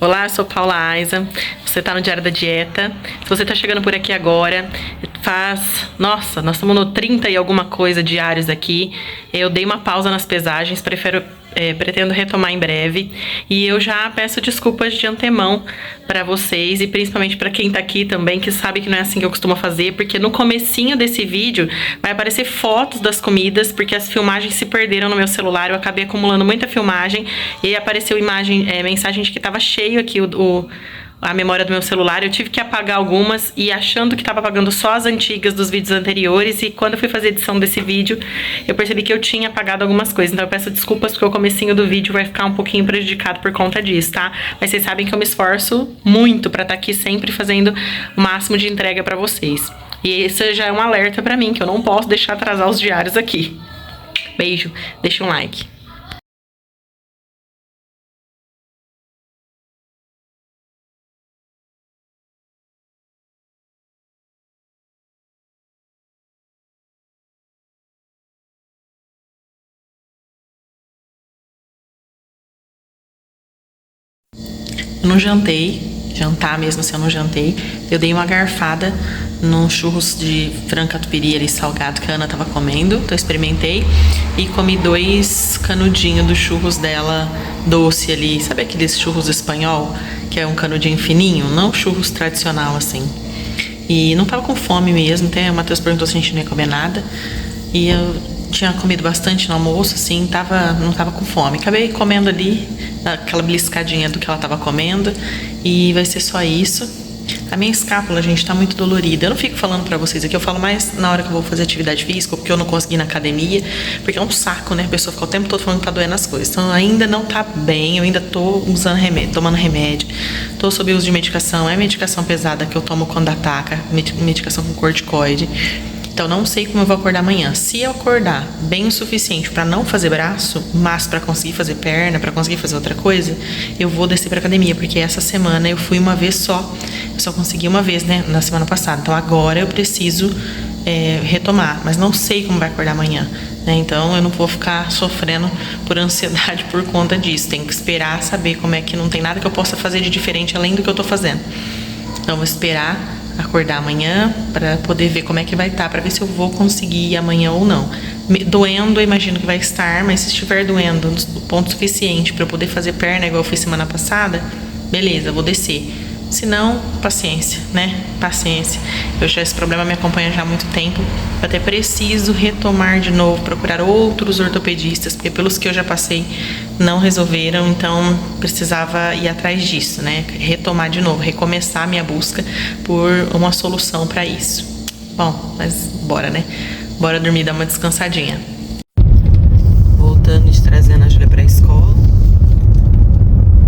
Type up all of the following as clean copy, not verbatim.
Olá, eu sou Paula Aiza, você tá no Diário da Dieta. Se você tá chegando por aqui agora, Nossa, nós estamos no 30 e alguma coisa diários aqui. Eu dei uma pausa nas pesagens, pretendo retomar em breve. E eu já peço desculpas de antemão pra vocês e principalmente pra quem tá aqui também, que sabe que não é assim que eu costumo fazer, porque no comecinho desse vídeo vai aparecer fotos das comidas, porque as filmagens se perderam no meu celular, eu acabei acumulando muita filmagem e aí apareceu mensagem de que tava cheio aqui a memória do meu celular. Eu tive que apagar algumas e achando que estava apagando só as antigas dos vídeos anteriores, e quando eu fui fazer a edição desse vídeo, eu percebi que eu tinha apagado algumas coisas. Então eu peço desculpas porque o comecinho do vídeo vai ficar um pouquinho prejudicado por conta disso, tá? Mas vocês sabem que eu me esforço muito pra estar aqui sempre fazendo o máximo de entrega pra vocês. E esse já é um alerta pra mim, que eu não posso deixar atrasar os diários aqui. Beijo, deixa um like. Eu não jantei, jantar mesmo assim eu não jantei. Eu dei uma garfada no churros de frango catupiry ali salgado que a Ana tava comendo. Então eu experimentei e comi 2 canudinhos dos churros dela doce ali. Sabe aqueles churros espanhol, que é um canudinho fininho? Não churros tradicional assim. E não tava com fome mesmo, até o Matheus perguntou se a gente não ia comer nada. E eu tinha comido bastante no almoço, assim, não tava com fome. Acabei comendo ali aquela beliscadinha do que ela tava comendo e vai ser só isso. A minha escápula, gente, tá muito dolorida. Eu não fico falando pra vocês aqui, eu falo mais na hora que eu vou fazer atividade física, porque eu não consegui ir na academia, porque é um saco, né? A pessoa fica o tempo todo falando que tá doendo as coisas. Então ainda não tá bem, eu ainda tô usando remédio, tomando remédio, tô sob uso de medicação, é medicação pesada que eu tomo quando ataca, medicação com corticoide. Então não sei como eu vou acordar amanhã. Se eu acordar bem o suficiente para não fazer braço, mas para conseguir fazer perna, para conseguir fazer outra coisa, eu vou descer para academia, porque essa semana eu fui uma vez só. Eu só consegui uma vez, né, na semana passada. Então agora eu preciso retomar, mas não sei como vai acordar amanhã, né? Então eu não vou ficar sofrendo por ansiedade por conta disso. Tenho que esperar saber como é que não tem nada que eu possa fazer de diferente além do que eu tô fazendo. Então vou esperar acordar amanhã para poder ver como é que vai estar, para ver se eu vou conseguir ir amanhã ou não. Doendo, eu imagino que vai estar, mas se estiver doendo no ponto suficiente para eu poder fazer perna igual eu fiz semana passada, beleza, vou descer. Se não, paciência, né? Paciência. Esse problema me acompanha já há muito tempo. Eu até preciso retomar de novo, procurar outros ortopedistas, porque pelos que eu já passei não resolveram, então precisava ir atrás disso, né? Retomar de novo, recomeçar a minha busca por uma solução para isso. Bom, mas bora, né? Bora dormir, dar uma descansadinha. Voltando e trazendo a Júlia pra escola.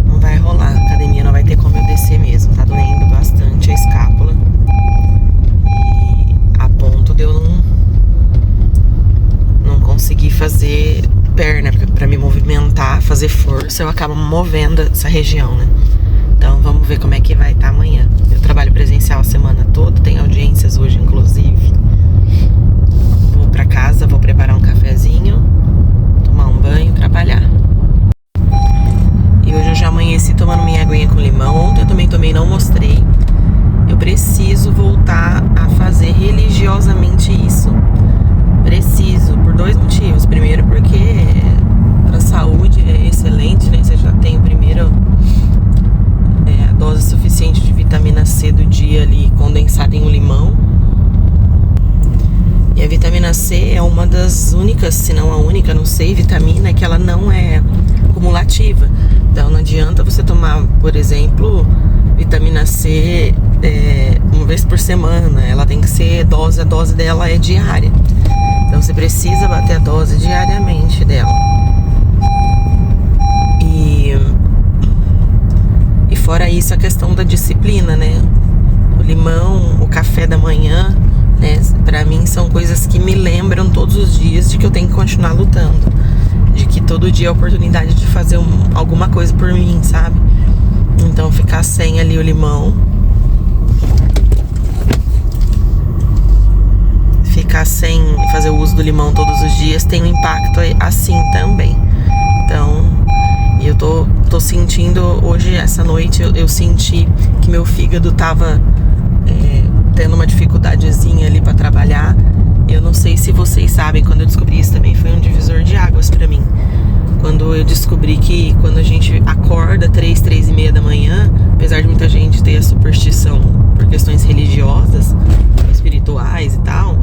Não vai rolar, a academia não vai ter como eu descer mesmo, tá doendo bastante a escápula. E a ponto de eu não conseguir fazer perna, porque pra me movimentar, fazer força, eu acabo movendo essa região, né? Então vamos ver como é que vai estar amanhã. Eu trabalho presencial a semana toda, tem audiências hoje inclusive. Vou pra casa, vou preparar um cafezinho, tomar um banho, trabalhar. E hoje eu já amanheci tomando minha aguinha com limão. Ontem eu também tomei, não mostrei. Eu preciso voltar a fazer religiosamente isso. Preciso, por 2 motivos. Primeiro porque para saúde é excelente, né? Você já tem a dose suficiente de vitamina C do dia ali condensada em um limão. E a vitamina C é uma das únicas, se não a única, não sei, vitamina que ela não é cumulativa. Então não adianta você tomar, por exemplo, vitamina C uma vez por semana. Ela tem que ser a dose dela é diária. Então você precisa bater a dose diariamente dela. E fora isso, a questão da disciplina, né? O limão, o café da manhã, né? Pra mim são coisas que me lembram todos os dias de que eu tenho que continuar lutando. De que todo dia é a oportunidade de fazer alguma coisa por mim, sabe? Então ficar sem ali o limão, ficar sem fazer o uso do limão todos os dias tem um impacto assim também. Então E eu tô sentindo, hoje, essa noite, eu senti que meu fígado tava tendo uma dificuldadezinha ali pra trabalhar. Eu não sei se vocês sabem, quando eu descobri isso também foi um divisor de águas pra mim. Quando eu descobri que quando a gente acorda 3h30 da manhã, apesar de muita gente ter a superstição por questões religiosas, espirituais e tal,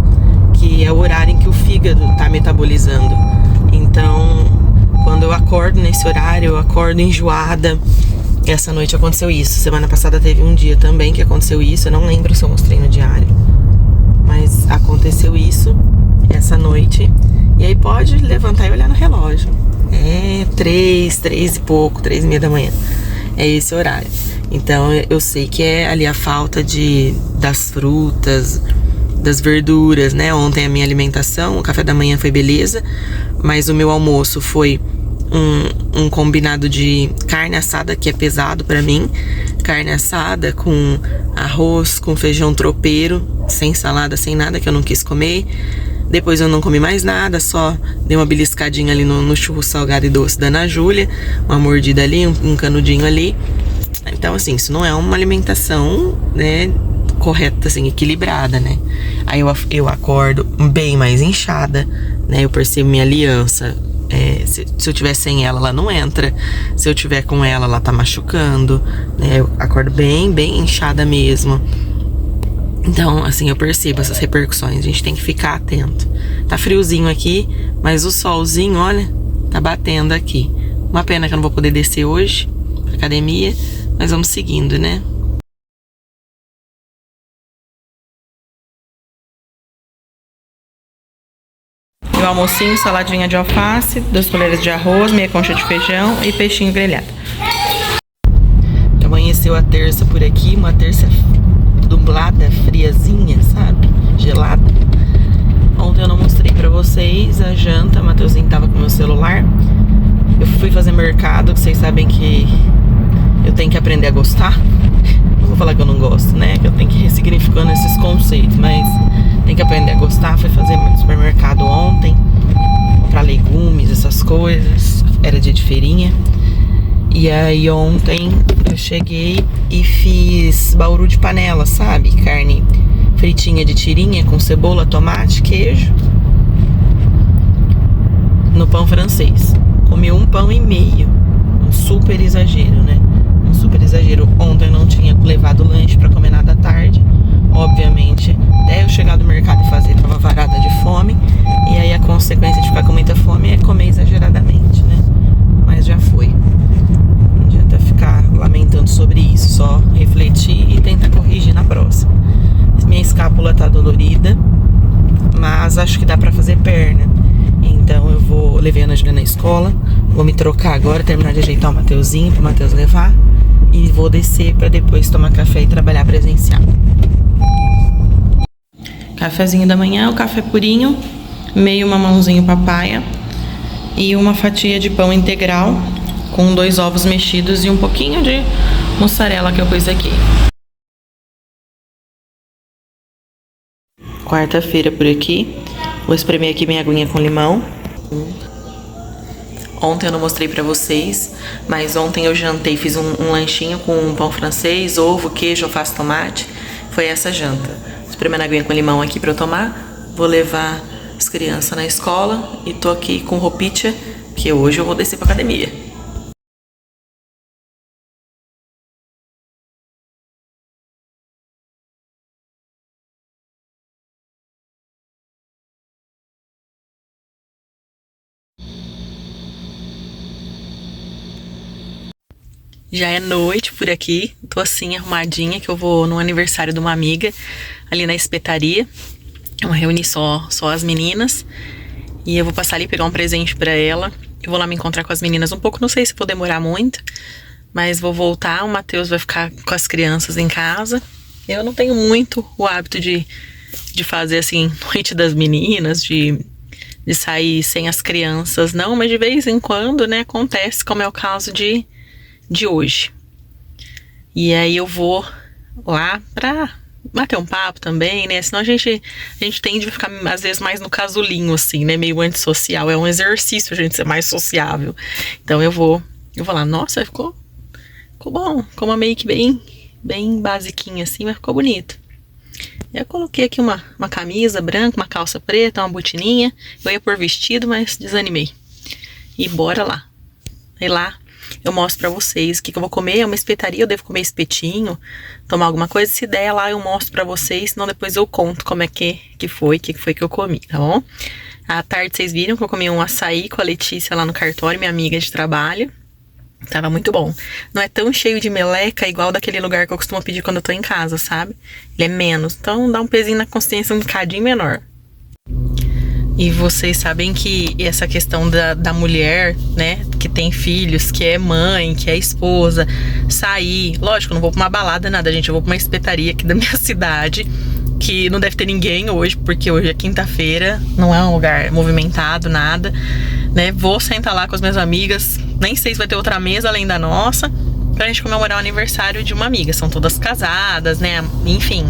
que é o horário em que o fígado tá metabolizando. Então, quando eu acordo nesse horário, eu acordo enjoada. Essa noite aconteceu isso. Semana passada teve um dia também que aconteceu isso. Eu não lembro se eu mostrei no diário, mas aconteceu isso essa noite. E aí pode levantar e olhar no relógio. 3 e pouco, 3h30 da manhã. É esse horário. Então eu sei que é ali a falta das frutas, das verduras, né? Ontem a minha alimentação, o café da manhã foi beleza, mas o meu almoço foi um combinado de carne assada, que é pesado pra mim. Carne assada com arroz, com feijão tropeiro, sem salada, sem nada, que eu não quis comer. Depois eu não comi mais nada, só dei uma beliscadinha ali no churro salgado e doce da Ana Júlia, uma mordida ali, um canudinho ali. Então, assim, isso não é uma alimentação, né, correta, assim, equilibrada, né? Aí eu acordo bem mais inchada, né? Eu percebo minha aliança. Se eu tiver sem ela, ela não entra. Se eu tiver com ela, ela tá machucando, né? Eu acordo bem inchada mesmo. Então, assim, eu percebo essas repercussões. A gente tem que ficar atento. Tá friozinho aqui, mas o solzinho, olha, tá batendo aqui. Uma pena que eu não vou poder descer hoje pra academia, mas vamos seguindo, né? Meu almocinho, saladinha de alface, 2 colheres de arroz, meia concha de feijão e peixinho grelhado. Amanheceu a terça por aqui, uma terça nublada, friazinha, sabe? Gelada. Ontem eu não mostrei pra vocês a janta, o Mateuzinho tava com meu celular. Eu fui fazer mercado, que vocês sabem que eu tenho que aprender a gostar. Não vou falar que eu não gosto, né? Que eu tenho que ir ressignificando esses conceitos, mas tem que aprender a gostar. Fui fazer no supermercado ontem, comprar legumes, essas coisas. Era dia de feirinha. E aí ontem eu cheguei e fiz bauru de panela, sabe? Carne fritinha de tirinha com cebola, tomate, queijo, no pão francês. Comi 1,5 pão, um super exagero, né? Um super exagero. Ontem eu não tinha levado lanche pra comer nada à tarde. Obviamente, até eu chegar do mercado e fazer, tava varada de fome. E aí a consequência de ficar com muita fome é comer exageradamente, né? Mas já foi. Não adianta ficar lamentando sobre isso, só refletir e tentar corrigir na próxima. Minha escápula tá dolorida, mas acho que dá pra fazer perna. Então eu levei a Ana Júlia na escola, vou me trocar agora, terminar de ajeitar o Mateuzinho pro Mateus levar, e vou descer pra depois tomar café e trabalhar presencial. Cafezinho da manhã, o café purinho, meio mamãozinho papaya e uma fatia de pão integral com 2 ovos mexidos e um pouquinho de mussarela que eu pus aqui. Quarta-feira por aqui. Vou espremer aqui minha aguinha com limão. Ontem eu não mostrei pra vocês, mas ontem eu jantei, fiz um lanchinho com um pão francês, ovo, queijo, alface, tomate. Foi essa janta. Espremendo a aguinha com limão aqui pra eu tomar. Vou levar as crianças na escola e tô aqui com roupinha, que hoje eu vou descer pra academia. Já é noite por aqui, tô assim arrumadinha que eu vou no aniversário de uma amiga ali na espetaria. É uma reunião só as meninas. E eu vou passar ali pegar um presente pra ela. Eu vou lá me encontrar com as meninas um pouco, não sei se vou demorar muito, mas vou voltar. O Matheus vai ficar com as crianças em casa. Eu não tenho muito o hábito de fazer assim, noite das meninas, de sair sem as crianças, não, mas de vez em quando, né, acontece, como é o caso de hoje. E aí eu vou lá pra bater um papo também, né? Senão a gente tende a ficar, às vezes, mais no casulinho, assim, né? Meio antissocial. É um exercício a gente ser mais sociável. Então eu vou Eu vou lá, nossa, ficou bom. Ficou uma make bem basiquinha assim, mas ficou bonito. Eu coloquei aqui uma camisa branca, uma calça preta, uma botininha. Eu ia pôr vestido, mas desanimei. E bora lá. Aí lá eu mostro pra vocês o que eu vou comer. É uma espetaria, eu devo comer espetinho, tomar alguma coisa. Se der lá eu mostro pra vocês, senão depois eu conto como é que foi, o que foi que eu comi, tá bom? À tarde vocês viram que eu comi um açaí com a Letícia lá no cartório, minha amiga de trabalho. Tava muito bom. Não é tão cheio de meleca igual daquele lugar que eu costumo pedir quando eu tô em casa, sabe? Ele é menos, então dá um pezinho na consciência um bocadinho menor. E vocês sabem que essa questão da mulher, né, que tem filhos, que é mãe, que é esposa, sair... Lógico, eu não vou pra uma balada, nada, gente. Eu vou pra uma espetaria aqui da minha cidade, que não deve ter ninguém hoje, porque hoje é quinta-feira, não é um lugar movimentado, nada, né? Vou sentar lá com as minhas amigas, nem sei se vai ter outra mesa além da nossa, pra gente comemorar o aniversário de uma amiga. São todas casadas, né? Enfim...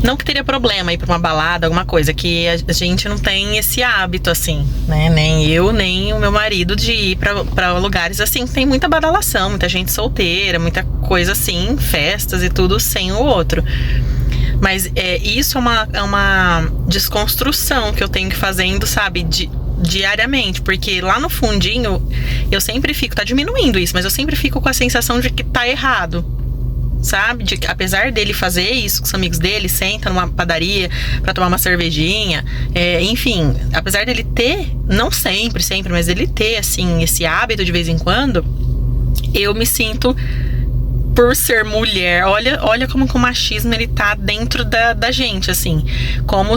Não que teria problema ir pra uma balada, alguma coisa, que a gente não tem esse hábito, assim, né? Nem eu, nem o meu marido de ir pra lugares assim. Tem muita badalação, muita gente solteira, muita coisa assim, festas e tudo sem o outro. Mas isso é uma desconstrução que eu tenho que ir fazendo, sabe? Diariamente, porque lá no fundinho eu sempre fico, tá diminuindo isso, mas eu sempre fico com a sensação de que tá errado. Sabe? Apesar dele fazer isso com os amigos dele, senta numa padaria pra tomar uma cervejinha, enfim, apesar dele ter, não sempre, mas ele ter, assim, esse hábito de vez em quando, eu me sinto, por ser mulher, olha como que o machismo ele tá dentro da gente, assim, como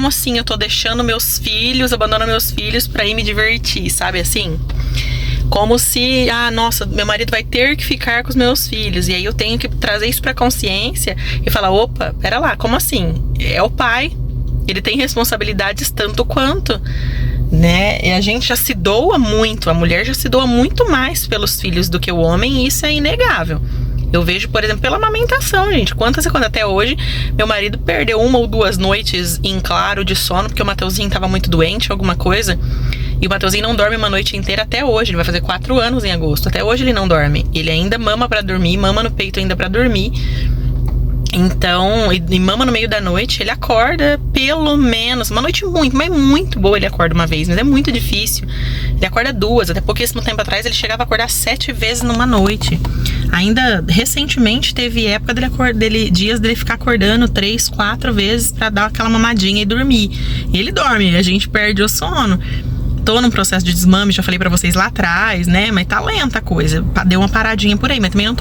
assim eu tô deixando meus filhos, abandonando meus filhos pra ir me divertir, sabe assim? Como se, nossa, meu marido vai ter que ficar com os meus filhos. E aí eu tenho que trazer isso pra consciência e falar, opa, pera lá, como assim? É o pai, ele tem responsabilidades tanto quanto, né? E a gente já se doa muito, a mulher já se doa muito mais pelos filhos do que o homem, e isso é inegável. Eu vejo, por exemplo, pela amamentação, gente. Quando até hoje, meu marido perdeu 1 ou 2 noites em claro de sono, porque o Mateuzinho tava muito doente, alguma coisa. E o Mateuzinho não dorme uma noite inteira até hoje. Ele vai fazer 4 anos em agosto. Até hoje ele não dorme. Ele ainda mama pra dormir, mama no peito ainda pra dormir. Então, e mama no meio da noite, ele acorda pelo menos, uma noite muito boa ele acorda uma vez, mas é muito difícil. Ele acorda 2, até pouquíssimo tempo atrás ele chegava a acordar 7 vezes numa noite. Ainda recentemente teve época dias dele ficar acordando 3, 4 vezes pra dar aquela mamadinha e dormir. E ele dorme, a gente perde o sono. Tô num processo de desmame, já falei pra vocês lá atrás, né? Mas tá lenta a coisa. Deu uma paradinha por aí, mas também não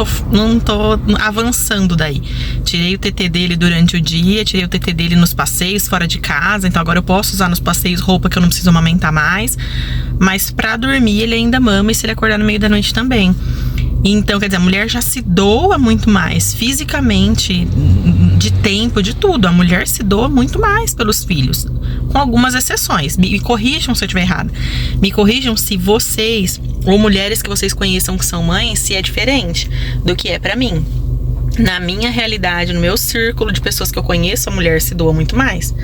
tô avançando daí. Tirei o TT dele durante o dia, tirei o TT dele nos passeios fora de casa. Então agora eu posso usar nos passeios roupa que eu não preciso amamentar mais. Mas pra dormir ele ainda mama, e se ele acordar no meio da noite também. Então, quer dizer, a mulher já se doa muito mais fisicamente, de tempo, de tudo. A mulher se doa muito mais pelos filhos, com algumas exceções. Me corrijam se eu estiver errada. Me corrijam se vocês, ou mulheres que vocês conheçam que são mães, se é diferente do que é pra mim. Na minha realidade, no meu círculo de pessoas que eu conheço, a mulher se doa muito mais.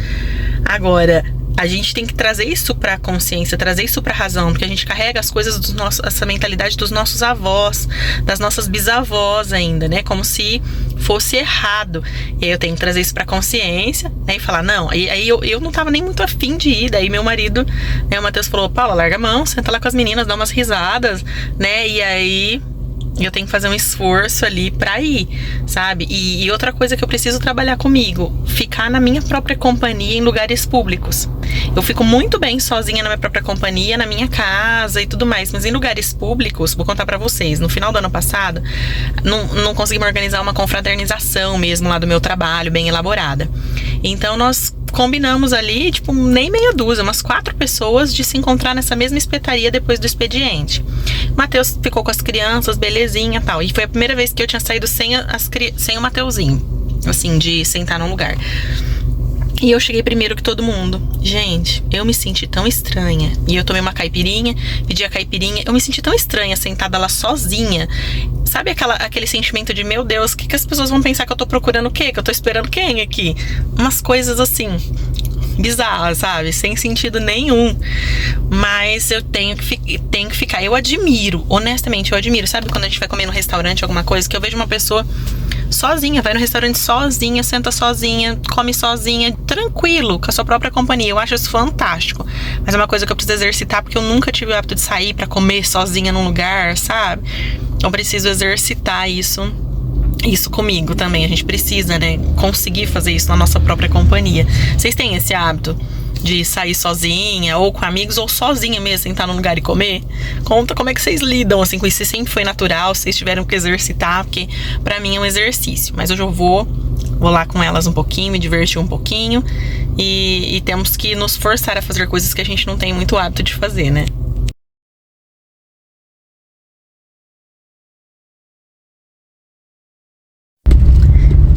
Agora, a gente tem que trazer isso pra consciência, trazer isso pra razão, porque a gente carrega as coisas essa mentalidade dos nossos avós, das nossas bisavós ainda, né? Como se fosse errado. E aí eu tenho que trazer isso pra consciência, né? E falar, não, aí eu não tava nem muito afim de ir. Daí meu marido, né, o Matheus falou, Paula, larga a mão, senta lá com as meninas, dá umas risadas, né? E aí eu tenho que fazer um esforço ali pra ir, sabe? E outra coisa que eu preciso trabalhar comigo, ficar na minha própria companhia em lugares públicos. Eu fico muito bem sozinha na minha própria companhia, na minha casa e tudo mais, mas em lugares públicos, vou contar pra vocês, no final do ano passado, não conseguimos organizar uma confraternização mesmo lá do meu trabalho, bem elaborada. Então nós combinamos ali, tipo, nem meia dúzia, umas 4 pessoas de se encontrar nessa mesma espetaria depois do expediente. O Matheus ficou com as crianças, belezinha e tal. E foi a primeira vez que eu tinha saído sem o Mateuzinho, assim, de sentar num lugar. E eu cheguei primeiro que todo mundo. Gente, eu me senti tão estranha. E eu tomei uma caipirinha, pedi a caipirinha. Eu me senti tão estranha, sentada lá sozinha. Sabe aquele sentimento de, meu Deus, o que as pessoas vão pensar que eu tô procurando o quê? Que eu tô esperando quem aqui? Umas coisas assim. bizarra, sabe? Sem sentido nenhum. Mas eu tenho que ficar. Eu admiro, honestamente, eu admiro. Sabe quando a gente vai comer no restaurante alguma coisa, que eu vejo uma pessoa sozinha, vai no restaurante sozinha, senta sozinha, come sozinha, tranquilo, com a sua própria companhia. Eu acho isso fantástico. Mas é uma coisa que eu preciso exercitar, porque eu nunca tive o hábito de sair pra comer sozinha num lugar, sabe? Eu preciso exercitar isso comigo também. A gente precisa, né, conseguir fazer isso na nossa própria companhia. Vocês têm esse hábito de sair sozinha, ou com amigos, ou sozinha mesmo, sentar num lugar e comer? Conta como é que vocês lidam, assim, com isso. Se sempre foi natural, vocês tiveram que exercitar, porque pra mim é um exercício. Mas hoje eu vou lá com elas um pouquinho, me divertir um pouquinho, e temos que nos forçar a fazer coisas que a gente não tem muito hábito de fazer, né?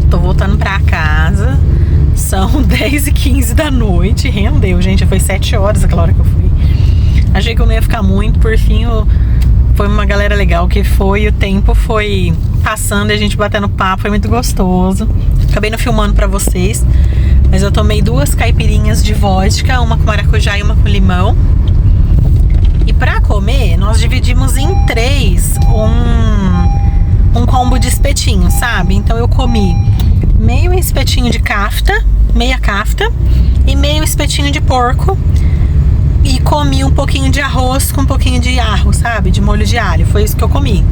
Tô voltando pra casa. São 10h15 da noite. Rendeu, gente. Foi 7 horas aquela hora que eu fui. Achei que eu não ia ficar muito. Por fim, foi uma galera legal que foi. O tempo foi passando e a gente batendo papo. Foi muito gostoso. Acabei não filmando pra vocês, mas eu tomei 2 caipirinhas de vodka, uma com maracujá e uma com limão. E pra comer, nós dividimos em 3 um combo de espetinho, sabe? Então eu comi meio espetinho de kafta, meia kafta, e meio espetinho de porco, e comi um pouquinho de arroz com um pouquinho de arro, sabe? De molho de alho. Foi isso que eu comi.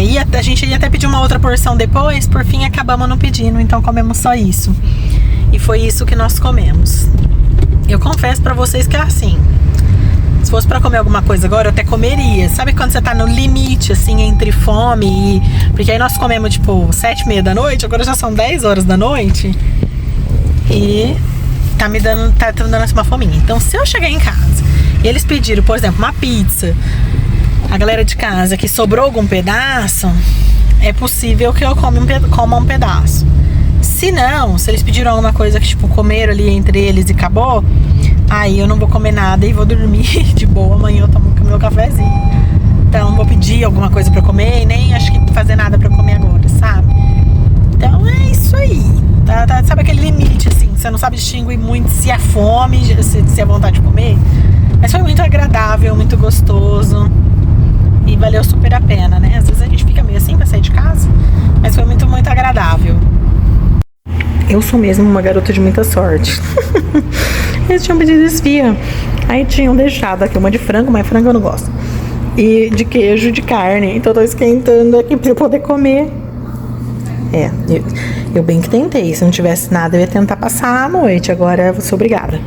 E a gente ia até pedir uma outra porção depois, por fim acabamos não pedindo, então comemos só isso. E foi isso que nós comemos. Eu confesso pra vocês que é assim, se fosse pra comer alguma coisa agora, eu até comeria. Sabe quando você tá no limite, assim, entre fome e... Porque aí nós comemos, tipo, 7h30 da noite, agora já são 10 horas da noite. E tá me dando uma fominha. Então, se eu chegar em casa e eles pediram, por exemplo, uma pizza, a galera de casa, que sobrou algum pedaço, é possível que eu coma um pedaço. Se não, se eles pediram alguma coisa que, tipo, comeram ali entre eles e acabou, aí eu não vou comer nada e vou dormir de boa. Amanhã eu tomo meu cafezinho. Então, vou pedir alguma coisa pra comer e nem acho que fazer nada pra comer agora, sabe? Então, é isso aí. Tá, sabe aquele limite, assim, você não sabe distinguir muito se é fome, se é vontade de comer. Mas foi muito agradável, muito gostoso. E valeu super a pena, né? Às vezes a gente fica meio assim pra sair de casa, mas foi muito, muito agradável. Eu sou mesmo uma garota de muita sorte. Eles tinham pedido esfirra. Aí tinham deixado aqui uma de frango, mas frango eu não gosto. E de queijo, de carne. Então eu tô esquentando aqui pra eu poder comer. Eu bem que tentei. Se não tivesse nada, eu ia tentar passar a noite. Agora eu sou obrigada.